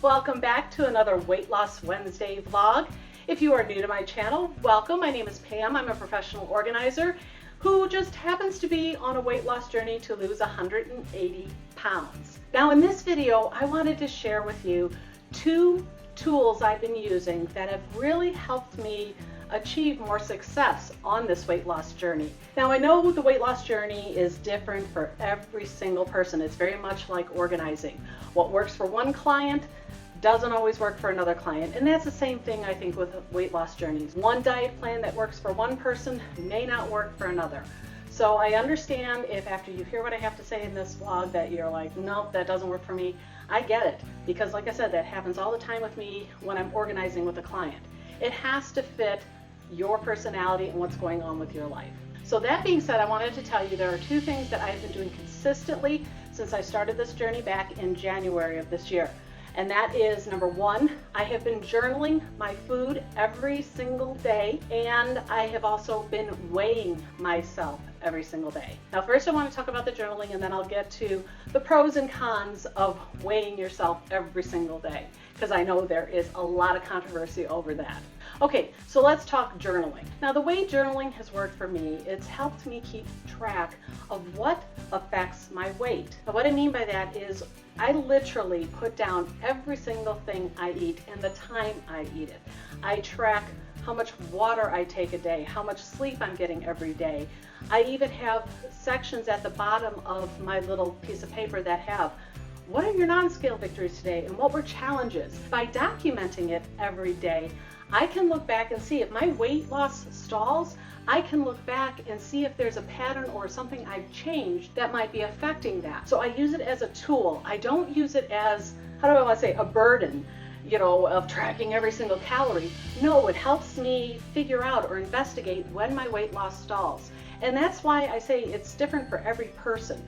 welcome back to another Weight Loss Wednesday vlog. If you are new to my channel, welcome. My name is Pam. I'm a professional organizer who just happens to be on a weight loss journey to lose 180 pounds. Now in this video, I wanted to share with you two tools I've been using that have really helped me achieve more success on this weight loss journey. Now I know the weight loss journey is different for every single person. It's very much like organizing. What works for one client doesn't always work for another client, and that's the same thing I think with weight loss journeys. One diet plan that works for one person may not work for another. So I understand if after you hear what I have to say in this vlog that you're like, nope, that doesn't work for me. I get it, because like I said, that happens all the time with me when I'm organizing with a client. It has to fit your personality and what's going on with your life. So that being said, I wanted to tell you there are two things that I've been doing consistently since I started this journey back in January of this year. And that is, number one, I have been journaling my food every single day, and I have also been weighing myself every single day. Now first I want to talk about the journaling, and then I'll get to the pros and cons of weighing yourself every single day, because I know there is a lot of controversy over that. Okay, so let's talk journaling. Now the way journaling has worked for me, it's helped me keep track of what affects my weight. Now what I mean by that is I literally put down every single thing I eat and the time I eat it. I track how much water I take a day, how much sleep I'm getting every day. I even have sections at the bottom of my little piece of paper that have what are your non-scale victories today and what were challenges. By documenting it every day, I can look back and see if my weight loss stalls. I can look back and see if there's a pattern or something I've changed that might be affecting that. So I use it as a tool. I don't use it as, how do I want to say, a burden, you know, of tracking every single calorie. No, it helps me figure out or investigate when my weight loss stalls. And that's why I say it's different for every person.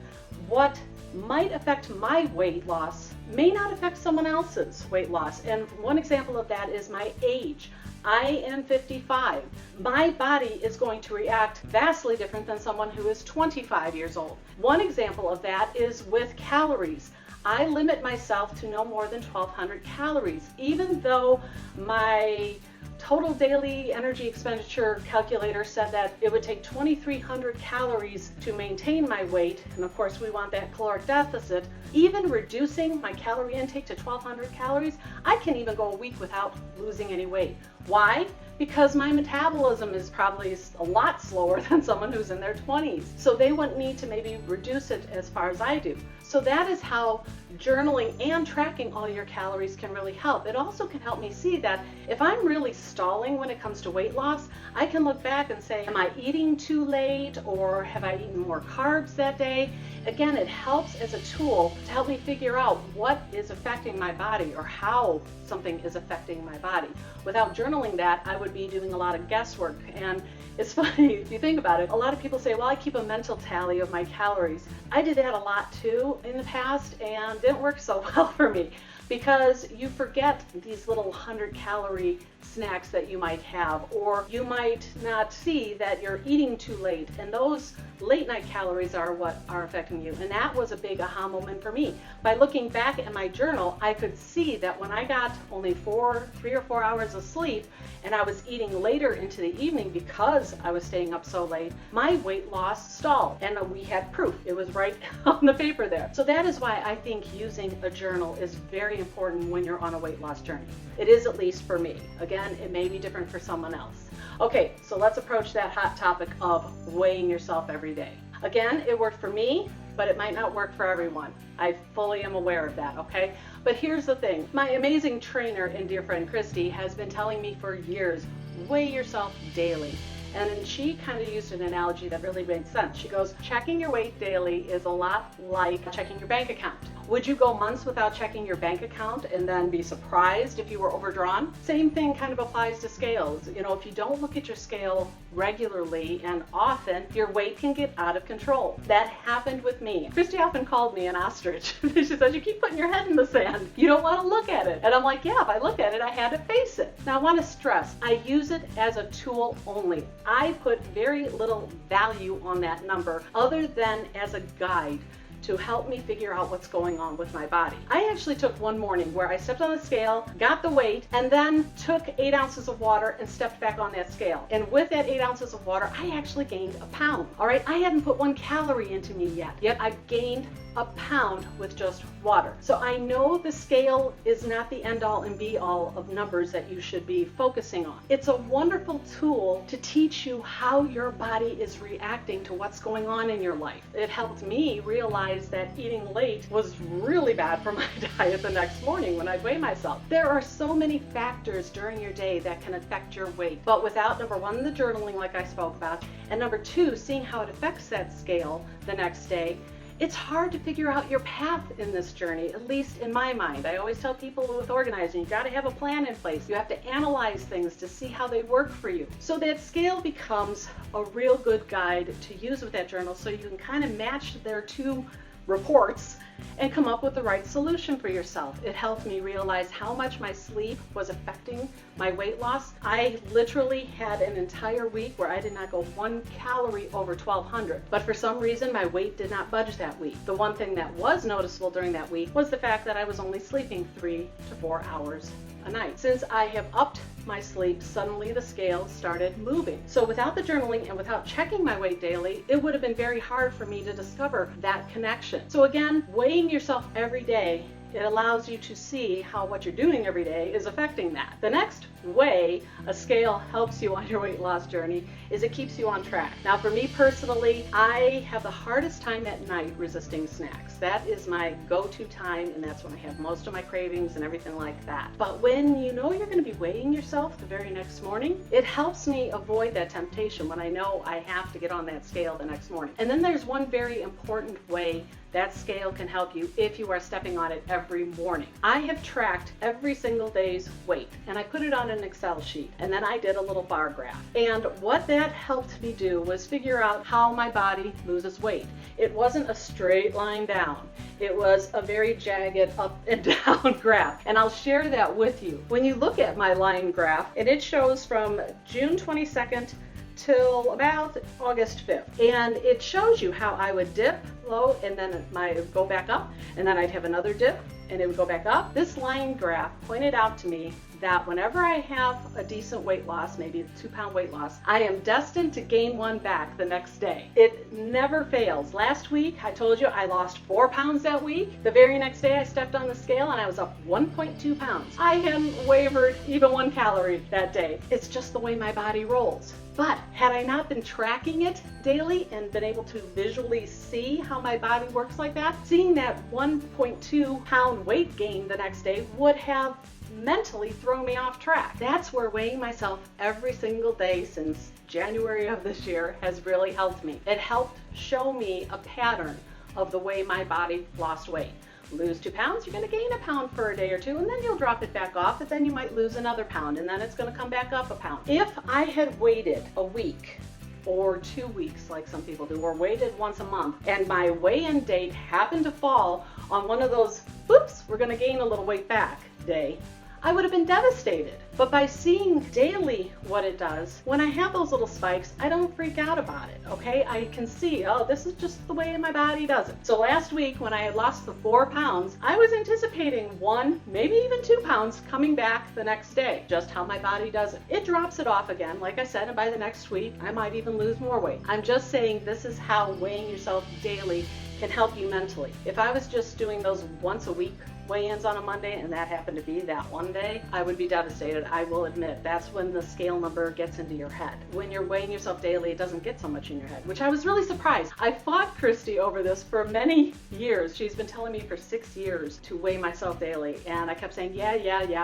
What might affect my weight loss may not affect someone else's weight loss. And one example of that is my age. I am 55. My body is going to react vastly different than someone who is 25 years old. One example of that is with calories. I limit myself to no more than 1,200 calories, even though my total daily energy expenditure calculator said that it would take 2,300 calories to maintain my weight, and of course we want that caloric deficit. Even reducing my calorie intake to 1,200 calories, I can even go a week without losing any weight. Why? Because my metabolism is probably a lot slower than someone who's in their 20s. So they wouldn't need to maybe reduce it as far as I do. So that is how journaling and tracking all your calories can really help. It also can help me see that if I'm really stalling when it comes to weight loss, I can look back and say, am I eating too late, or have I eaten more carbs that day? Again, it helps as a tool to help me figure out what is affecting my body or how something is affecting my body. Without journaling that, I would be doing a lot of guesswork. And it's funny, if you think about it, a lot of people say, well, I keep a mental tally of my calories. I did that a lot too in the past, and it didn't work so well for me, because you forget these little 100-calorie snacks that you might have, or you might not see that you're eating too late, and those late night calories are what are affecting you. And that was a big aha moment for me. By looking back at my journal, I could see that when I got only 3 or 4 hours of sleep and I was eating later into the evening because I was staying up so late, my weight loss stalled. And we had proof. It was right on the paper there. So that is why I think using a journal is very important when you're on a weight loss journey. It is, at least for me. Again, it may be different for someone else. Okay, so let's approach that hot topic of weighing yourself every day. Again, it worked for me, but it might not work for everyone. I fully am aware of that, okay? But here's the thing. My amazing trainer and dear friend Christy has been telling me for years, weigh yourself daily. And she kind of used an analogy that really made sense. She goes, checking your weight daily is a lot like checking your bank account. Would you go months without checking your bank account and then be surprised if you were overdrawn? Same thing kind of applies to scales. You know, if you don't look at your scale regularly and often, your weight can get out of control. That happened with me. Christy often called me an ostrich. She says, you keep putting your head in the sand. You don't want to look at it. And I'm like, yeah, if I look at it, I had to face it. Now I want to stress, I use it as a tool only. I put very little value on that number other than as a guide to help me figure out what's going on with my body. I actually took one morning where I stepped on the scale, got the weight, and then took 8 ounces of water and stepped back on that scale. And with that 8 ounces of water, I actually gained a pound. All right, I hadn't put 1 calorie into me yet I gained a pound with just water. So I know the scale is not the end all and be all of numbers that you should be focusing on. It's a wonderful tool to teach you how your body is reacting to what's going on in your life. It helped me realize that eating late was really bad for my diet the next morning when I weigh myself. There are so many factors during your day that can affect your weight, but without, number one, the journaling like I spoke about, and number two, seeing how it affects that scale the next day, it's hard to figure out your path in this journey, at least in my mind. I always tell people with organizing, you gotta have a plan in place. You have to analyze things to see how they work for you. So that scale becomes a real good guide to use with that journal, so you can kind of match their two reports and come up with the right solution for yourself. It helped me realize how much my sleep was affecting my weight loss. I literally had an entire week where I did not go 1 calorie over 1200, but for some reason my weight did not budge that week. The one thing that was noticeable during that week was the fact that I was only sleeping 3 to 4 hours a night. Since I have upped my sleep, suddenly the scale started moving. So without the journaling and without checking my weight daily, it would have been very hard for me to discover that connection. So again, weighing yourself every day, it allows you to see how what you're doing every day is affecting that. The next way a scale helps you on your weight loss journey is it keeps you on track. Now for me personally, I have the hardest time at night resisting snacks. That is my go-to time, and that's when I have most of my cravings and everything like that. But when you know you're going to be weighing yourself the very next morning, it helps me avoid that temptation when I know I have to get on that scale the next morning. And then there's one very important way that scale can help you if you are stepping on it every morning. I have tracked every single day's weight, and I put it on an Excel sheet, and then I did a little bar graph. And what that helped me do was figure out how my body loses weight. It wasn't a straight line down. It was a very jagged up and down graph, and I'll share that with you. When you look at my line graph, and it shows from June 22nd till about August 5th. And it shows you how I would dip low and then it might go back up, and then I'd have another dip and it would go back up. This line graph pointed out to me that whenever I have a decent weight loss, maybe a 2-pound weight loss, I am destined to gain 1 back the next day. It never fails. Last week, I told you I lost 4 pounds that week. The very next day I stepped on the scale and I was up 1.2 pounds. I hadn't wavered even 1 calorie that day. It's just the way my body rolls. But had I not been tracking it daily and been able to visually see how my body works like that, seeing that 1.2 pound weight gain the next day would have mentally thrown me off track. That's where weighing myself every single day since January of this year has really helped me. It helped show me a pattern of the way my body lost weight. Lose 2 pounds, you're going to gain a pound for a day or two, and then you'll drop it back off, and then you might lose another pound, and then it's going to come back up a pound. If I had waited a week or 2 weeks, like some people do, or waited once a month, and my weigh-in date happened to fall on one of those, whoops, we're going to gain a little weight back day, I would have been devastated. But by seeing daily what it does, when I have those little spikes, I don't freak out about it, okay? I can see, oh, this is just the way my body does it. So last week when I had lost the 4 pounds, I was anticipating 1, maybe even 2 pounds coming back the next day, just how my body does it. It drops it off again, like I said, and by the next week, I might even lose more weight. I'm just saying this is how weighing yourself daily can help you mentally. If I was just doing those once a week weigh-ins on a Monday and that happened to be that one day, I would be devastated. I will admit that's when the scale number gets into your head. When you're weighing yourself daily, it doesn't get so much in your head, which I was really surprised. I fought Christy over this for many years. She's been telling me for 6 years to weigh myself daily, and I kept saying, yeah,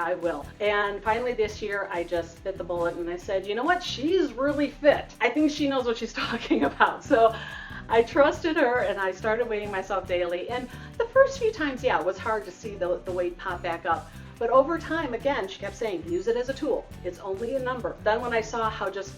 I will. And finally this year, I just bit the bullet and I said, you know what? She's really fit. I think she knows what she's talking about. So I trusted her and I started weighing myself daily. And the first few times, yeah, it was hard to see the weight pop back up. But over time, again, she kept saying, use it as a tool. It's only a number. Then when I saw how just,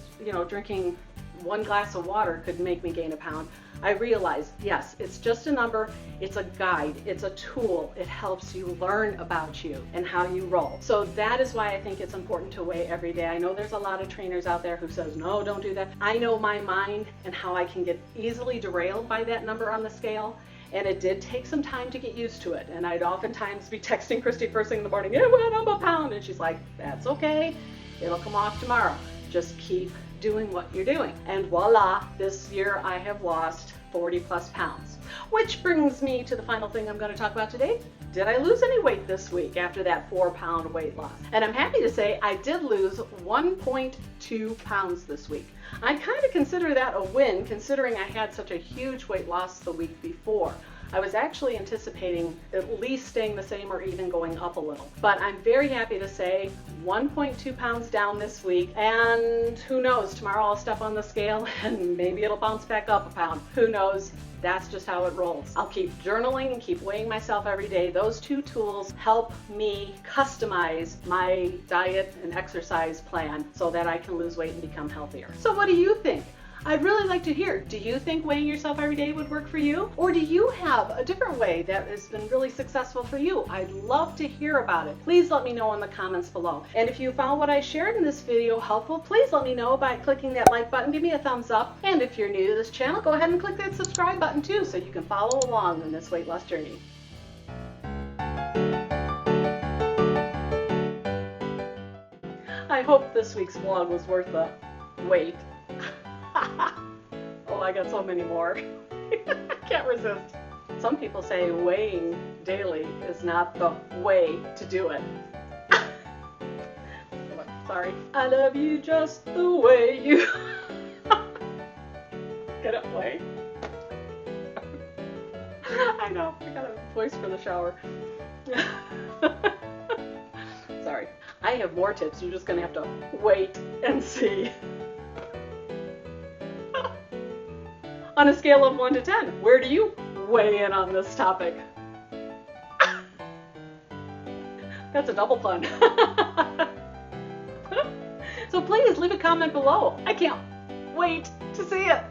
drinking 1 glass of water could make me gain a pound, I realized, yes, it's just a number, it's a guide, it's a tool. It helps you learn about you and how you roll. So that is why I think it's important to weigh every day. I know there's a lot of trainers out there who says, no, don't do that. I know my mind and how I can get easily derailed by that number on the scale. And it did take some time to get used to it. And I'd oftentimes be texting Christy first thing in the morning, it went up a pound. And she's like, that's okay. It'll come off tomorrow. Just keep doing what you're doing. And voila, this year I have lost 40 plus pounds. Which brings me to the final thing I'm going to talk about today. Did I lose any weight this week after that 4-pound weight loss? And I'm happy to say I did lose 1.2 pounds this week. I kind of consider that a win considering I had such a huge weight loss the week before. I was actually anticipating at least staying the same or even going up a little. But I'm very happy to say 1.2 pounds down this week, and who knows, tomorrow I'll step on the scale and maybe it'll bounce back up a pound. Who knows? That's just how it rolls. I'll keep journaling and keep weighing myself every day. Those two tools help me customize my diet and exercise plan so that I can lose weight and become healthier. So what do you think? I'd really like to hear, do you think weighing yourself every day would work for you? Or do you have a different way that has been really successful for you? I'd love to hear about it. Please let me know in the comments below. And if you found what I shared in this video helpful, please let me know by clicking that like button. Give me a thumbs up. And if you're new to this channel, go ahead and click that subscribe button too so you can follow along in this weight loss journey. I hope this week's vlog was worth the wait. Oh, I got so many more. I can't resist. Some people say weighing daily is not the way to do it. Sorry. I love you just the way you... Get it, way. I know, I got a voice for the shower. Sorry. I have more tips. You're just going to have to wait and see. On a scale of 1 to 10, where do you weigh in on this topic? That's a double pun. So please leave a comment below. I can't wait to see it.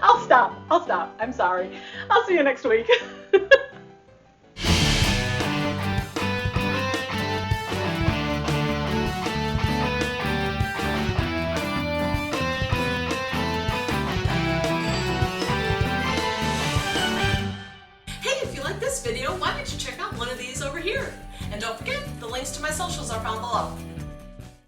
I'll stop. I'm sorry. I'll see you next week. Video, why don't you check out one of these over here? And don't forget, the links to my socials are found below.